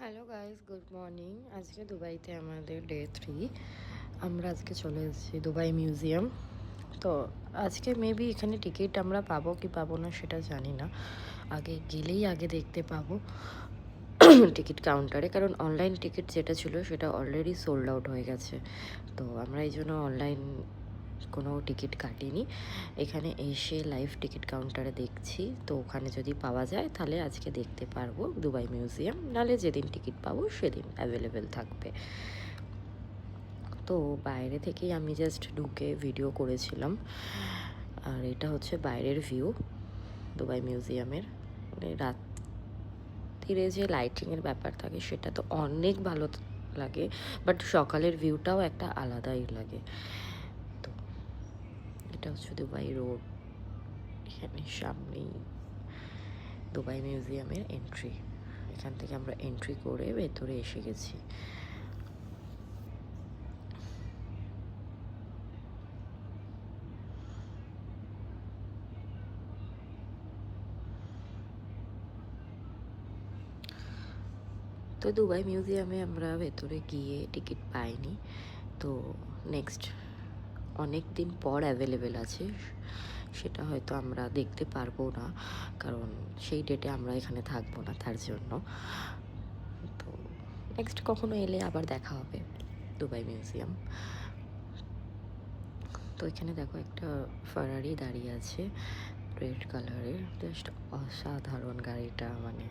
Hello guys, good morning. আজকে দুবাইতে আমাদের ডে 3। আমরা আজকে চলে এসেছি দুবাই মিউজিয়াম। তো আজকে মেবি এখানে টিকিট আমরা পাবো কি পাবো না সেটা জানি না। আগে গেলেই আগে দেখতে পাবো টিকিট কাউন্টারে, কারণ অনলাইন টিকিট যেটা ছিল সেটা অলরেডি সোল্ড আউট হয়ে গেছে। তো আমরা এই জন্য অনলাইন কোনো টিকিট কাটিনি, এখানে এসে লাইভ টিকিট কাউন্টারে দেখছি। তো ওখানে যদি পাওয়া যায় তাহলে আজকে দেখতে পারবো দুবাই মিউজিয়াম, নাহলে যেদিন টিকিট পাবো সেদিন অ্যাভেলেবেল থাকবে। তো বাইরে থেকেই আমি জাস্ট ঢুকে ভিডিও করেছিলাম। আর এটা হচ্ছে বাইরের ভিউ দুবাই মিউজিয়ামের। মানে রাত্রিরে যে লাইটিংয়ের ব্যাপার থাকে সেটা তো অনেক ভালো লাগে, বাট সকালের ভিউটাও একটা আলাদাই লাগে। তো এটা হচ্ছে দুবাই রোড, এখানে সামনেই দুবাই মিউজিয়ামের এন্ট্রি। এখান থেকে আমরা এন্ট্রি করে ভেতরে এসে গেছি। তো দুবাই মিউজিয়ামে আমরা ভেতরে গিয়ে টিকিট পাইনি। তো নেক্সট অনেক দিন পর অ্যাভেলেবেল আছে, সেটা হয়তো আমরা দেখতে পারবো না, কারণ সেই ডেটে আমরা এখানে থাকবো না, তার জন্য। তো নেক্সট কখনো এলে আবার দেখা হবে দুবাই মিউজিয়াম। তো এখানে দেখো একটা ফারারি দাঁড়িয়ে আছে রেড কালারের, জাস্ট অসাধারণ গাড়িটা, মানে